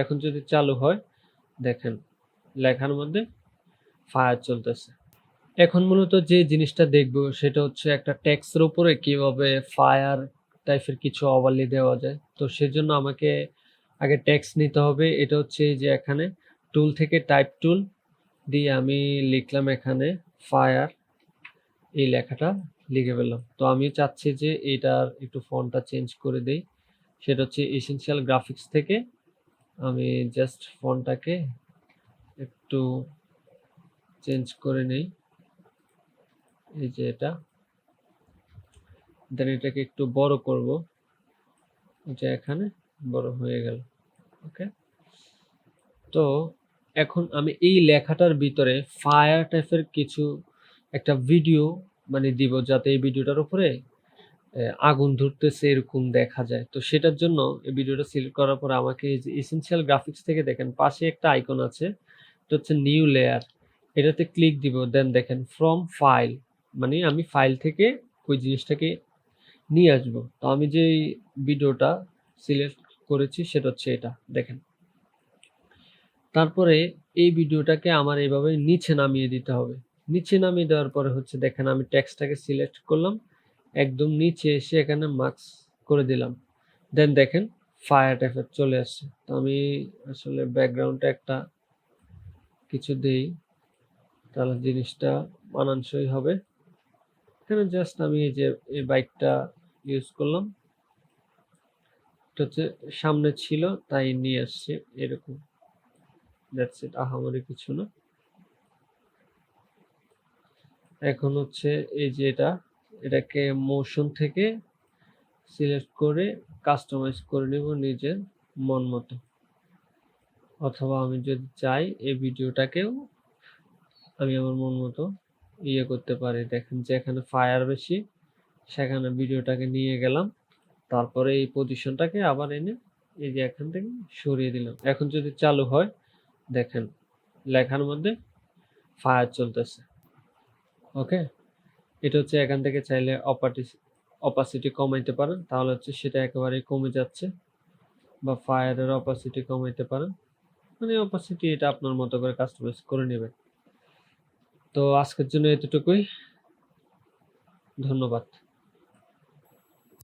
এখন যদি চালু হয় দেখেন লেখার মধ্যে ফায়ার চলতেছে। এখন মূলত যে জিনিসটা দেখবো সেটা হচ্ছে একটা টেক্সটের উপরে কিভাবে ফায়ার টাইপের কিছু ওভারলে দেওয়া যায়। তো সেজন্য আমাকে আগে টেক্সট নিতে হবে। এটা হচ্ছে এই যে এখানে টুল থেকে টাইপ টুল দিয়ে আমি লিখলাম এখানে ফায়ার, এই লেখাটা লিখে ফেললাম। তো আমি চাচ্ছি যে এটার একটু ফন্টটা চেঞ্জ করে দেই। সেটা হচ্ছে এসেনশিয়াল গ্রাফিক্স থেকে আমি জাস্ট ফন্টটাকে একটু চেঞ্জ করে নেই, এই যে এটা। দেন এটাকে একটু বড় করব, এটা এখানে বড় হয়ে গেল। ওকে, তো এখন আমি এই লেখাটার ভিতরে ফায়ার টাইপের কিছু একটা ভিডিও মানে দিব, যাতে এই ভিডিওটার উপরে আগুন ধরতেছে এরকম দেখা যায়। তো সেটার জন্য এই ভিডিওটা সিলেক্ট করার পর আমাকে এই যে এসেনশিয়াল গ্রাফিক্স থেকে দেখেন পাশে একটা আইকন আছে, এটা হচ্ছে নিউ লেয়ার, এটাতে ক্লিক দিব। দেন দেখেন ফ্রম ফাইল, মানে আমি ফাইল থেকে ওই জিনিসটাকে নিয়ে আসবো। তো আমি যে ভিডিওটা সিলেক্ট করেছি সেটা হচ্ছে এটা দেখেন। তারপরে এই ভিডিওটাকে আমার এইভাবে নিচে নামিয়ে দিতে হবে। নিচে নামিয়ে দেওয়ার পরে হচ্ছে দেখেন আমি টেক্সটটাকে সিলেক্ট করলাম, একদম নিচে এসে এখানে মার্কস করে দিলাম। দেন দেখেন ফায়ার এফেক্ট চলে আসছে। তো আমি আসলে ব্যাকগ্রাউন্ডটা একটা কিছু দেই, তাহলে জিনিসটা মানানসই হবে। এখানে জাস্ট আমি এই যে এই বাইকটা ইউজ করলাম, এটা হচ্ছে সামনে ছিল তাই নিয়ে আসছে এরকম। দ্যাটস ইট, আহামরি কিছু না। এখন হচ্ছে এই যে এটাকে মোশন থেকে সিলেক্ট করে কাস্টমাইজ করে নেব নিজের মন মতো, অথবা আমি যদি চাই এই ভিডিওটাকেও আমি আমার মন মতো ইয়ে করতে পারি। দেখেন যেখানে ফায়ার বেশি সেখানে ভিডিওটাকে নিয়ে গেলাম, তারপরে এই পজিশনটাকে আবার এনে এই যে এখান থেকে সরিয়ে দিলাম। এখন যদি চালু হয় দেখেন লেখার মধ্যে ফায়ার চলতেছে। ওকে, এটা হচ্ছে এখান থেকে চাইলে অপাসিটি কমাইতে পারেন, তাহলে হচ্ছে সেটা একেবারেই কমে যাচ্ছে, বা ফায়ারের অপাসিটি কমাইতে পারেন, মানে অপাসিটি এটা আপনার মতো করে কাস্টমাইজ করে নেবেন। তো আজকের জন্য এতটুকুই, ধন্যবাদ।